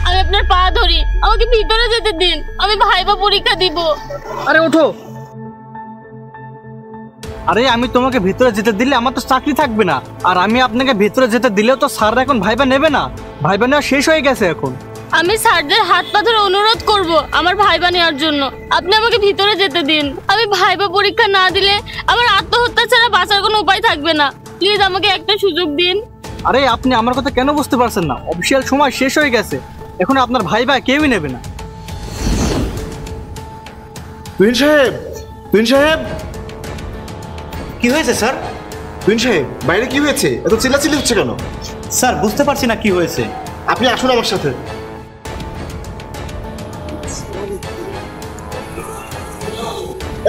আমি আপনার পা ধরি, আমাকে ভিতরে যেতে দিন, আমি ভাইবা পরীক্ষা দিব। আরে ওঠো। আরে আমি তোমাকে ভিতরে যেতে দিলে আমার তো চাকরি থাকবে না, আর আমি আপনাকে ভিতরে যেতে দিলেও তো স্যাররা এখন ভাইবা নেবে না, ভাইবা নেওয়া শেষ হয়ে গেছে এখন। আমি স্যারদের হাত পা ধরে অনুরোধ করব আমার ভাইবা নেওয়ার জন্য, আপনি আমাকে ভিতরে যেতে দিন। আমি ভাইবা পরীক্ষা না দিলে আমার আত্মহত্যা ছাড়া বাঁচার কোনো উপায় থাকবে না, প্লিজ আমাকে একটা সুযোগ দিন। আরে আপনি আমার কথা কেন বুঝতে পারছেন না? অফিসিয়াল সময় শেষ হয়ে গেছে, এখন আপনার ভাইবা কেউই নেবে না। তুহিন সাহেব, তুহিন সাহেব, কি হয়েছে স্যার? তুহিন সাহেব, বাইরে কি হয়েছে? এত চিল্লাচিল্লি হচ্ছে কেন? স্যার বুঝতে পারছি না কি হয়েছে। আপনি আসুন আমার সাথে।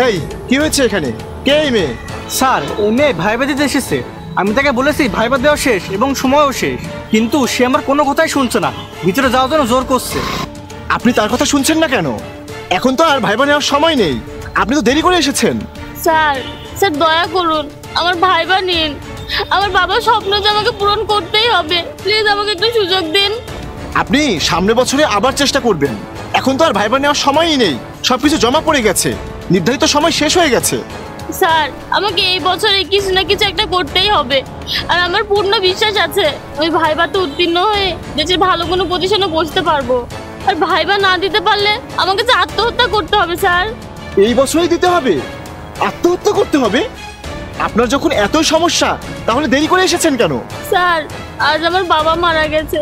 এই কি হয়েছে এখানে? কে এই মেয়ে? স্যার এই মেয়ে ভাইবা দিতে এসেছে, আমি তাকে বলেছি ভাইবা দেওয়া শেষ এবং সময়ও শেষ, কিন্তু সে আমার কোনো কথাই শুনছে না, ভিতরে যাওয়ার জন্য জোর করছে। আপনি তার কথা শুনছেন না কেন? এখন তো আর ভাইবা নেওয়ার সময় নেই, আপনি তো দেরি করে এসেছেন। স্যার স্যার দয়া করুন, আমার ভাইবা নিন, আমার বাবার স্বপ্ন যে আমাকে পূরণ করতেই হবে, প্লিজ আমাকে একটু সুযোগ দিন। আপনি সামনের বছরে আবার চেষ্টা করবেন, এখন তো আর ভাইবা নেওয়ার সময়ই নেই, সবকিছু জমা পড়ে গেছে, নির্ধারিত সময় শেষ হয়ে গেছে। স্যার আমাকে এই বছরে কিছু না কিছু একটা করতেই হবে, আর আমার পূর্ণ বিশ্বাস আছে আমি ভাইবাতে উত্তীর্ণ হয়ে দেশের ভালো কোনো পজিশনে বসতে পারবো, আর ভাইবা না দিতে পারলে আমাকে যে আত্মহত্যা করতে হবে। স্যার এই বছরই দিতে হবে? আত্মহত্যা করতে হবে? আপনার যখন এতই সমস্যা তাহলে দেরি করে এসেছেন কেন? স্যার আজ আমার বাবা মারা গেছে,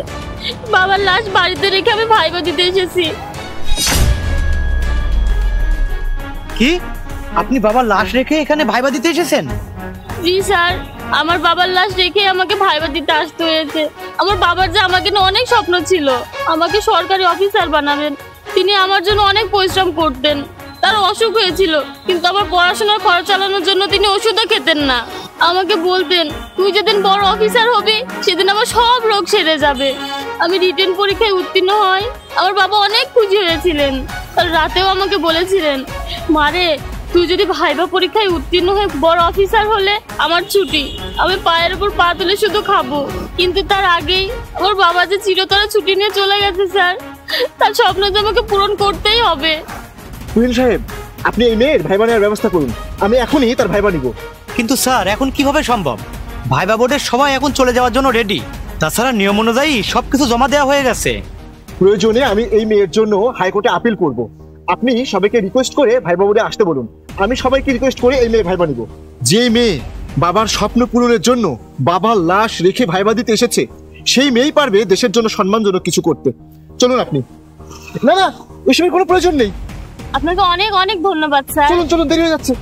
বাবার লাশ বাড়িতে রেখে আমি ভাইবা দিতে এসেছি। কি? আপনি বাবার লাশ রেখে এখানে ভাইবা দিতে এসেছেন? জি স্যার, আমার বাবার লাশ রেখে আমাকে ভাইবা দিতে আসতে হয়েছে। আমার বাবার যে আমাকে নিয়ে অনেক স্বপ্ন ছিল, আমাকে সরকারি অফিসার বানাবেন, তিনি আমার জন্য অনেক পরিশ্রম করতেন, তার অসুখ হয়েছিল কিন্তু আমার পড়াশোনার খরচ চালানোর জন্য তিনি ওষুধও খেতেন না, আমাকে বলতেন তুই যেদিন বড় অফিসার হবি সেদিন আমার সব রোগ সেরে যাবে। আমি রিটেন পরীক্ষায় উত্তীর্ণ হয়, আমার বাবা অনেক খুশি হয়েছিলেন, আর রাতেও আমাকে বলেছিলেন মারে তুই যদি ভাইবা পরীক্ষায় উত্তীর্ণ হয়ে বড় অফিসার হলে আমার ছুটি, আমি পায়ের উপর পা তুলে শুধু খাবো। কিন্তু তার আগেই আমার বাবা যে চিরতরে ছুটি নিয়ে চলে গেছে স্যার, তার স্বপ্ন যে আমাকে পূরণ করতেই হবে। তুহিন সাহেব, আপনি এই মেয়ের ভাইবা নেওয়ার ব্যবস্থা করুন, আমি এখনই তার ভাইবা নিব। কিন্তু স্যার এখন কিভাবে সম্ভব? ভাইবা বোর্ডের সবাই এখন চলে যাওয়ার জন্য রেডি, তাছাড়া নিয়ম অনুযায়ী সবকিছু জমা দেওয়া হয়ে গেছে। প্রয়োজনে আমি এই মেয়ের জন্য হাইকোর্টে আপিল করব, আপনি সবাইকে রিকোয়েস্ট করে ভাইবা বোর্ডে আসতে বলুন, আমি সবাইকে রিকোয়েস্ট করে এই মেয়ে ভাইবা নিব। যে মেয়ে বাবার স্বপ্ন পূরণের জন্য বাবার লাশ রেখে ভাইবা দিতে এসেছে, সেই মেয়েই পারবে দেশের জন্য সম্মানজনক কিছু করতে। চলুন আপনি। না না, ওইসবের কোনো প্রয়োজন নেই। আপনাকে অনেক অনেক ধন্যবাদ স্যার। চলুন চলুন, দেরি হয়ে যাচ্ছে।